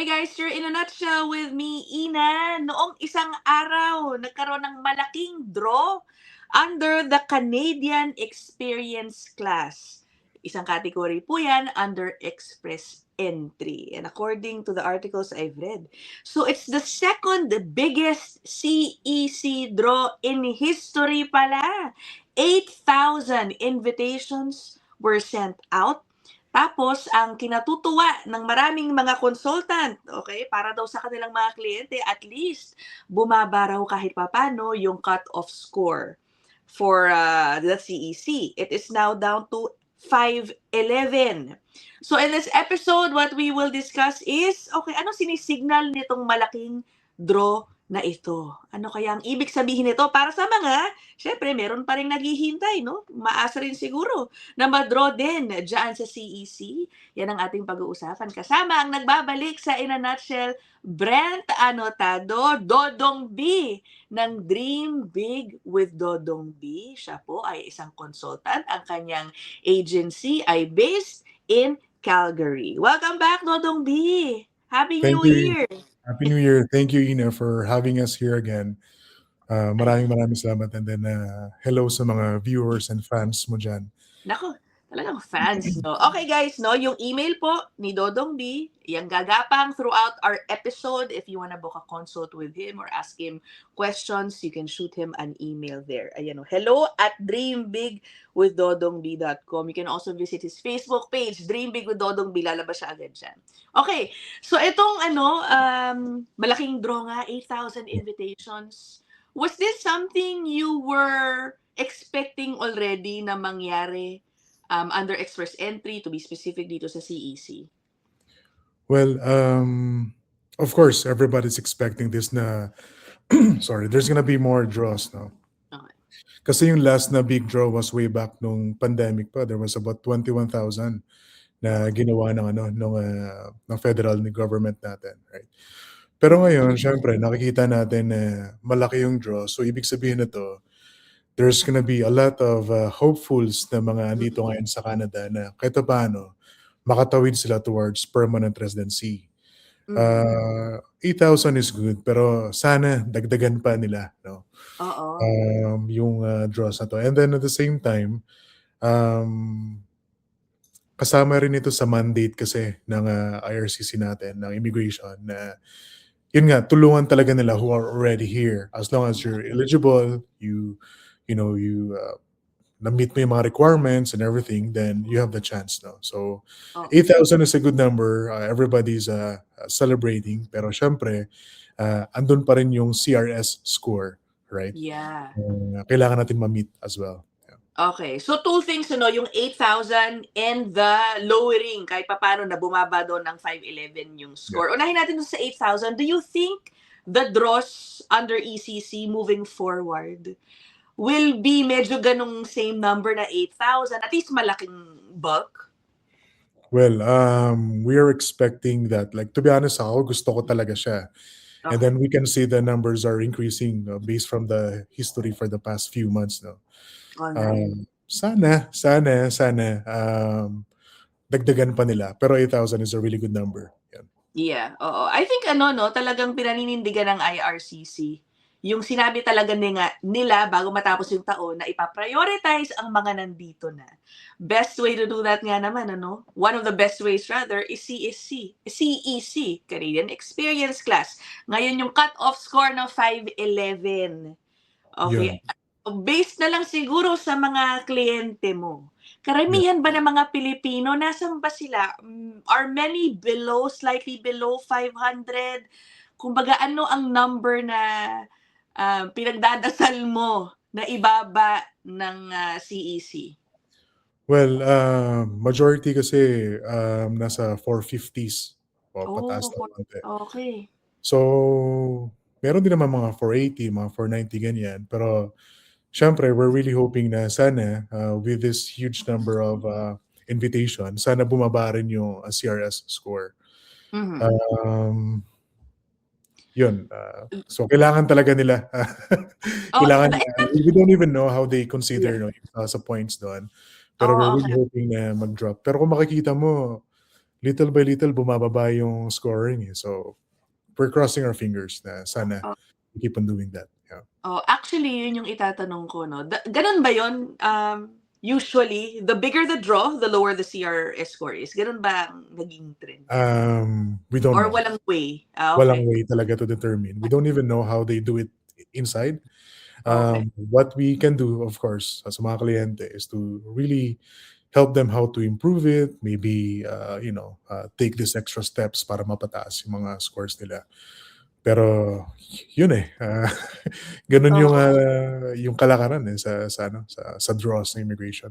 Okay guys, you're in a nutshell with me, Ina. Noong isang araw, nagkaroon ng malaking draw under the Canadian Experience Class. Isang category po yan under Express Entry. And according to the articles I've read. So it's the second biggest CEC draw in history pala. 8,000 invitations were sent out. Tapos, ang kinatutuwa ng maraming mga consultant, okay, para daw sa kanilang mga kliyente, at least, bumaba raw kahit papano yung cut-off score for the CEC. It is now down to 511. So, in this episode, what we will discuss is, okay, ano sinisignal nitong malaking draw na ito? Ano kaya ang ibig sabihin nito para sa mga, syempre, meron pa rin naghihintay, no? Maasa rin siguro na ma-draw din dyan sa CEC. Yan ang ating pag-uusapan. Kasama ang nagbabalik sa In a Nutshell, Brent Anotado, Dodong B ng Dream Big with Dodong B. Siya po ay isang consultant. Ang kanyang agency ay based in Calgary. Welcome back, Dodong B! Happy Thank New you. Year! Happy New Year. Thank you, Ina, for having us here again. Maraming salamat. And then, hello sa mga viewers and fans mo dyan. Nako, talagang fans, no? Okay, guys, no? Yung email po ni Dodong B, yung gagapang throughout our episode. If you wanna book a consult with him or ask him questions, you can shoot him an email there. Ayan, no? hello@dreambigwithdodongb.com. You can also visit his Facebook page, Dream Big with Dodong B. Lalabas siya agad dyan. Okay, so itong malaking draw nga, 8,000 invitations. Was this something you were expecting already na mangyari under Express Entry, to be specific dito sa CEC? Well, of course, everybody's expecting this na, sorry, there's gonna be more draws, no? Okay. Kasi yung last na big draw was way back nung pandemic pa. There was about 21,000 na ginawa ng federal government natin, right? Pero ngayon, syempre, nakikita natin na malaki yung draw. So, ibig sabihin nito, there's gonna be a lot of hopefuls na mga andito ngayon sa Canada na kahit paano, makatawid sila towards permanent residency. 8,000 is good, pero sana dagdagan pa nila, no? Oo. Yung draws na to. And then at the same time, kasama rin ito sa mandate kasi ng IRCC natin, ng immigration, na yun nga, tulungan talaga nila who are already here. As long as you're eligible, you na-meet mo yung mga requirements and everything, then you have the chance, no? So, 8,000 is a good number. Everybody's celebrating. Pero syempre, andun pa rin yung CRS score, right? Yeah. Kailangan natin ma-meet as well. Okay. So, two things, yung 8,000 and the lowering, kahit paano na bumaba doon ng 511 yung score. Unahin natin doon sa 8,000. Do you think the draws under ECC moving forward will be medyo ganong same number na 8,000? At least malaking bulk? Well, we are expecting that. Like, to be honest, ako gusto ko talaga siya. Okay. And then we can see the numbers are increasing based from the history for the past few months, no? Sana dagdagan pa nila. Pero 8,000 is a really good number. Yeah, oo. I think talagang pinaninindigan ng IRCC. Yung sinabi talaga nila bago matapos yung taon na ipaprioritize ang mga nandito na. Best way to do that nga naman, one of the best ways rather is CEC, Canadian Experience Class. Ngayon yung cut-off score ng 511. Okay. Yeah. Based na lang siguro sa mga kliyente mo. Karamihan ba ng mga Pilipino, nasan ba sila? Are many slightly below 500? Kumbaga, ano ang number na pinagdadasal mo na ibaba ng CEC? Well, majority kasi nasa 450s. Pataas na konti. Okay. So, meron din naman mga 480, mga 490 ganyan. Pero, syempre, we're really hoping na sana with this huge number of invitation, sana bumaba rin yung CRS score. Yun. So, kailangan talaga nila. We don't even know how they consider sa points doon. Pero we're really hoping na mag-drop. Pero kung makikita mo, little by little bumababa yung scoring, eh. So, we're crossing our fingers na sana Oh, we keep on doing that, yeah. oh, actually yun yung itatanong ko 'no, gano'n ba yun? Usually, the bigger the draw, the lower the CRS score is, gano'n ba ang naging trend? We don't Or know. walang way? Ah, Walang okey. way talaga to determine. We don't even know how they do it inside. Okey. What we can do, of course, sa mga kliyente is to really help them how to improve it, maybe, take these extra steps para mapataas yung mga scores nila. Pero yun, eh, gano'n Oo. yung kalakaran, eh, sa draws ng immigration.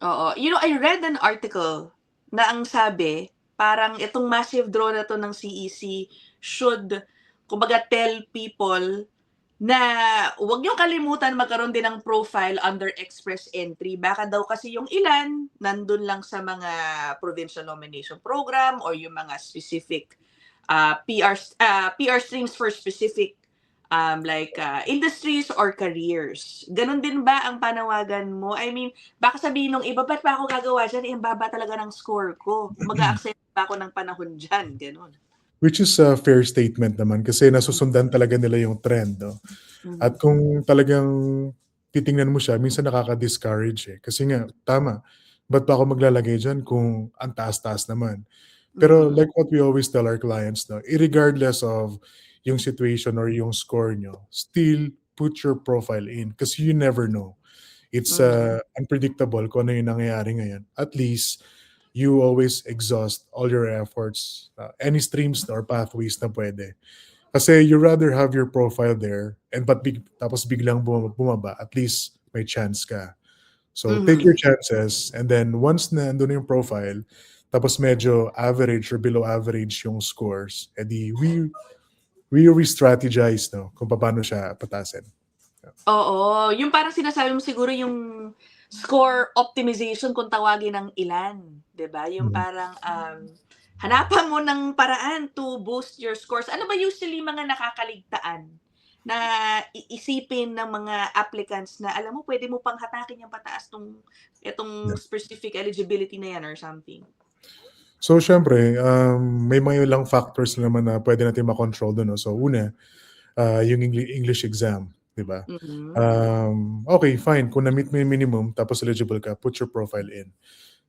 Oo. You know, I read an article na ang sabi, parang itong massive draw na 'to ng CEC should kumbaga tell people na huwag niyong kalimutan magkaroon din ng profile under express entry. Baka daw kasi yung ilan nandun lang sa mga provincial nomination program or yung mga specific PR streams for specific industries or careers. Ganun din ba ang panawagan mo? I mean, baka sabihin nung iba, ba't pa ako gagawa diyan? Eh, ang baba talaga ng score ko. Mag-a-accept pa ako ng panahon diyan, gano'n. Which is a fair statement naman kasi nasusundan talaga nila yung trend, 'no? At Mhm. kung talagang titingnan mo siya minsan nakaka-discourage, eh, kasi nga tama, ba't pa ako maglalagay diyan kung ang taas-taas naman. Pero Mhm. like what we always tell our clients 'no, irregardless of yung situation or yung score niyo, still put your profile in kasi you never know. It's, Mhm. unpredictable kung ano yung nangyayari ngayon. At least you always exhaust all your efforts, any streams or pathways na puwede. Kasi you rather have your profile there and tapos biglang bumaba, at least may chance ka. So take Mhm. your chances and then once na andun na yung profile, tapos medyo average or below average yung scores, edi we re-strategize 'no, kung papaano siya patasin. Oo, yung parang sinasabi mo siguro yung score optimization kung tawagin ng ilan, 'di ba? Yung Mm. parang, hanapan mo ng paraan to boost your scores. Ano ba usually mga nakakaligtaan na iisipin ng mga applicants na alam mo puwede mo pang hatakin yang pataas itong Yeah. specific eligibility na yan or something? So siyempre, may mga ilang factors naman na puwede natin makontrol dun 'no. So una, yung English exam, 'di ba? Mhm. Okey fine kung na-meet mo yung minimum tapos eligible ka, put your profile in.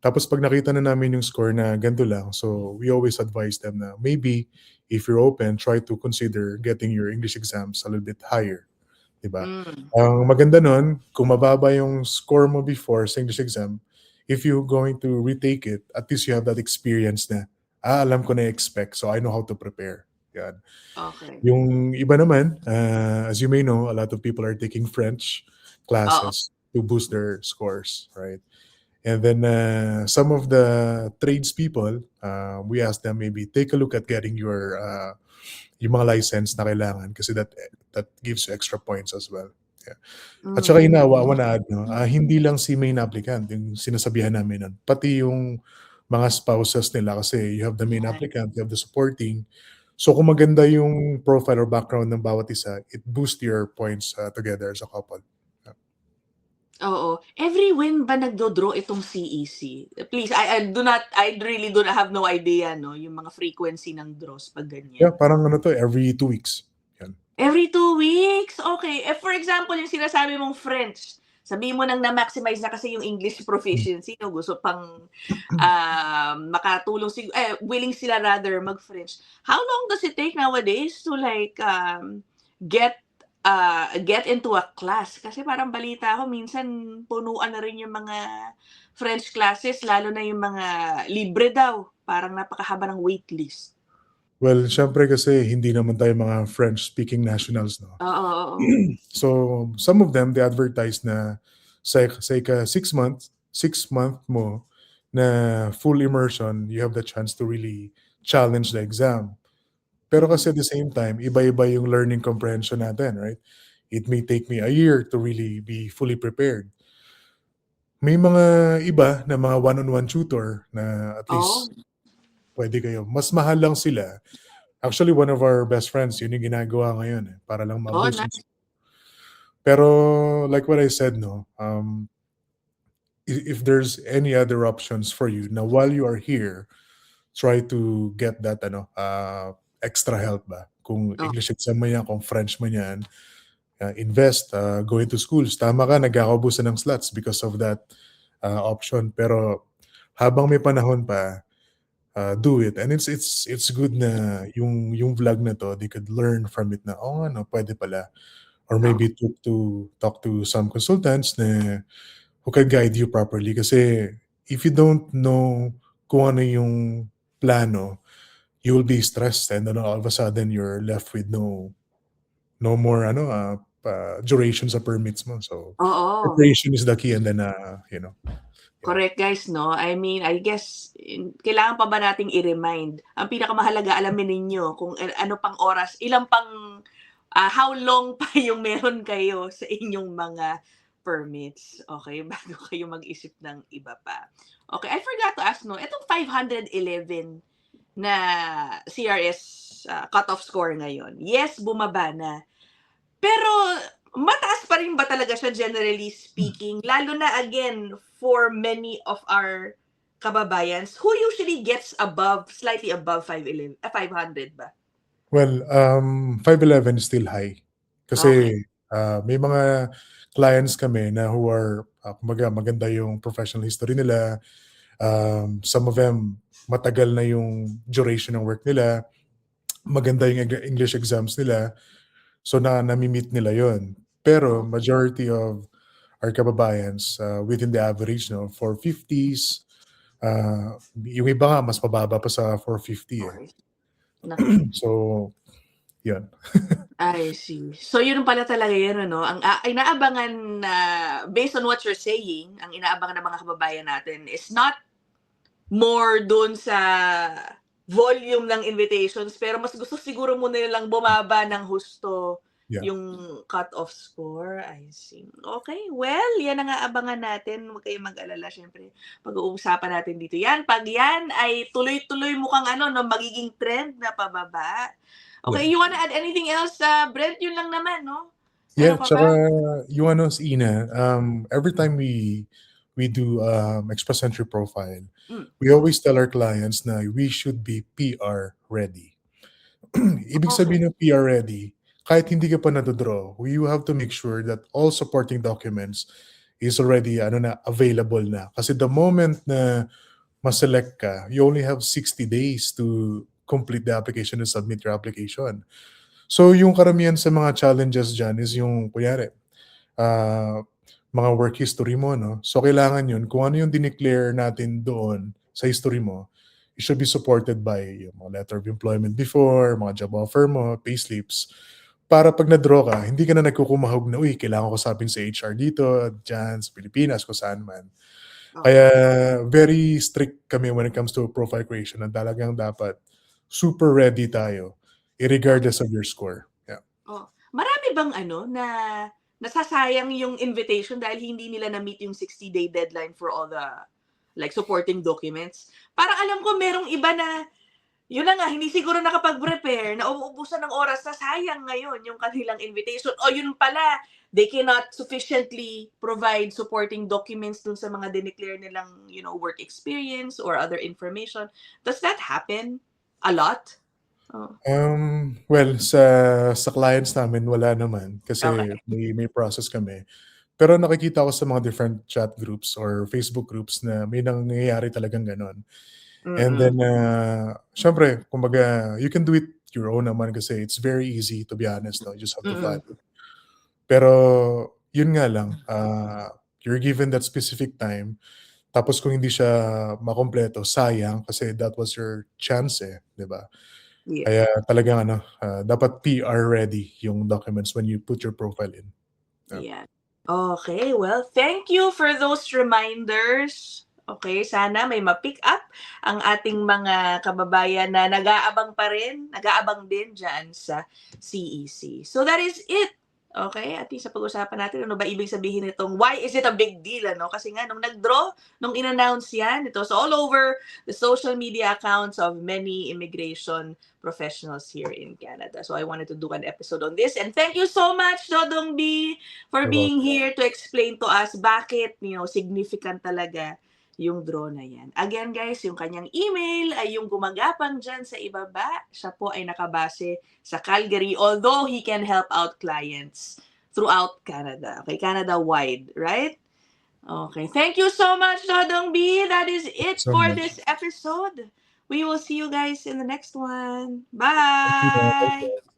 Tapos 'pag nakita na namin yung score na ganito lang, so we always advise them na maybe if you're open, try to consider getting your English exams a little bit higher, 'di ba? Hmm. Ang maganda nun, kung mababa yung score mo before sa English exam, if you going to retake it, at least you have that experience na, alam ko na expect, so I know how to prepare, 'yan. Okey. Yung iba naman, as you may know, a lot of people are taking French Oo. classes to boost their scores, right? And then some of the tradespeople, we ask them maybe take a look at getting yung mga license na kailangan kasi that gives you extra points as well. Yeah. At saka Hmm. I wanna add 'no, hindi lang si main applicant yung sinasabihan namin nun, pati yung mga spouses nila kasi you have the main Yan. applicant, you have the supporting. So kung maganda yung profile or background ng bawat isa, it boost your points, together as a couple. Yeah. Oo. Every when ba nagdo-draw itong CEC? Please, I really do not have no idea 'no, yung mga frequency ng draws 'pag Yeah, ganyan. parang ano 'to, every 2 weeks, 'yan. Every 2 weeks? Okay. Eh, for example, yung sinasabi mong French, sabihin mo ng na-maximize na kasi yung English Hmm. proficiency 'no, gusto pang, makatulong willing sila rather mag-French. How long does it take nowadays to like, get, get into a class? Kasi parang balita ko minsan punuan na rin yung mga French classes lalo na yung mga libre daw, parang napakahaba ng waitlist. Well, siyempre kasi hindi naman tayo mga French-speaking nationals 'no. Oo, oo. So, some of them, they advertise na sa ika 6 month mo na full immersion, you have the chance to really challenge the exam. Pero Mhm. kasi at the same time, iba-iba yung learning comprehension natin, right? It may take me a year to really be fully prepared. May mga iba na mga one-on-one tutor na at Oh, least puwede kayo mas mahal lang sila. Actually, one of our best friends, yun yung ginagawa ngayon, eh, para lang oh, ma-boost yung nice. pero like what I said 'no, if there's any other options for you na while you are here, try to get that extra help ba. Kung Oh, English exam man yan, kung French man yan, invest, go into schools. Tama ka, nagkakaubusan ng slots because of that option. Pero habang may panahon pa, do it. And it's good na yung vlog na 'to, they could learn from it na, "Oo nga 'no, puwede pala." Or oh, maybe talk to some consultants na who can guide you properly. Kasi if you don't know kung ano yung plano, you will be stressed and then all of a sudden you're left with no more duration sa permits mo. So, oo. preparation is the key and then, yeah. Correct guys 'no. I mean, I guess kailangan pa ba nating i-remind? Ang pinakamahalaga alamin ninyo kung ano pang oras, ilang pang, how long pa yung meron kayo sa inyong mga permits, okey, bago kayo mag-isip ng iba pa. Okay, I forgot to ask 'no, itong 511 na CRS, cut-off score ngayon, yes, bumaba na. Pero mataas pa rin ba talaga siya generally speaking? Lalo na again, for many of our kababayans who usually gets slightly above 500 ba? Well, 511 is still high. Okay. Kasi, may mga clients kami na who are, kumbaga maganda yung professional history nila. Some of them, matagal na yung duration ng work nila, maganda yung English exams nila, so nami-meet nila yon. Pero Oh, majority of our kababayans, within the average 'no, 450s, yung iba nga mas mababa pa sa 450, eh. okey. Naku, So, yun. I see. So yun pala talaga yun ano, ang, inaabangan na based on what you're saying, ang inaabangan ng mga kababayan natin is not more dun sa volume ng invitations, pero mas gusto siguro muna nilang bumaba ng husto Yeah. yung cut-off score, I see. Okay, well, yan ang aabangan natin, huwag kayong mag-alala siyempre pag-uusapan natin dito yan. 'Pag yan ay tuloy-tuloy mukhang ano 'no, magiging trend na pababa. Yeah. Okay, you wanna add anything else, Brent? Yun lang naman 'no? Yeah, Meron ka ba? tsaka yung Ina, every time we do, express entry profile, Hmm, we always tell our clients na we should be PR ready. Ibig okey. sabihin ng PR ready, kahit hindi ka pa nado-draw, you have to make sure that all supporting documents is already available na. Kasi the moment na ma-select ka, you only have 60 days to complete the application and submit your application. So, yung karamihan sa mga challenges diyan is yung kunyari, ah, mga work history mo 'no. So, kailangan yun kung ano yung dineclare natin doon sa history mo, it should be supported by yung mga letter of employment before, mga job offer mo, payslips. Para 'pag na-draw ka, hindi ka na nagkukumahog na, "Uy, kailangan ko kausapin si HR dito, diyan, sa Pilipinas, kung saan man." Kaya Okey. very strict kami when it comes to profile creation na talagang dapat super ready tayo, regardless of your score. Yeah. Oh, marami bang ano na nasasayang yung invitation dahil hindi nila na-meet yung 60-day deadline for all the, like, supporting documents? Parang alam ko merong iba na, yun na nga, hindi siguro nakapag-prepare, nauubusan ng oras, na sayang ngayon yung kanilang invitation. O yun pala, they cannot sufficiently provide supporting documents dun sa mga dineclare nilang, work experience or other information. Does that happen a lot? Oh, Well, sa clients namin wala naman kasi okay. may process kami. Pero nakikita ko sa mga different chat groups or Facebook groups na may nangyayari talagang gano'n. And Mm. then, siyempre kumbaga you can do it your own naman kasi it's very easy, to be honest 'no, you just have to Mm. follow. Pero yun nga lang, you're given that specific time, tapos kung hindi siya makumpleto, sayang kasi that was your chance, eh, 'di ba? Yeah. Kaya talagang dapat PR ready yung documents when you put your profile in. Yeah. Yeah. Okay, well, thank you for those reminders. Okay, sana may ma-pick up ang ating mga kababayan na nag-aabang pa rin, nag-aabang din diyan sa CEC. So that is it. Okay, at least napag-usapan natin ano ba ibig sabihin nitong why is it a big deal ano? Kasi nga nung nag-draw, nung in-announce yan, it was all over the social media accounts of many immigration professionals here in Canada. So I wanted to do an episode on this. And thank you so much, Dodong B, for You're being welcome. here to explain to us bakit, significant talaga yung draw na yan. Again guys, yung kanyang email ay yung gumagapang dyan sa ibaba. Siya po ay nakabase sa Calgary, although he can help out clients throughout Canada. Okay, Canada-wide, right? Okay. Thank you so much, Dodong B. That is it So for much. this episode. We will see you guys in the next one. Thank you. Bye!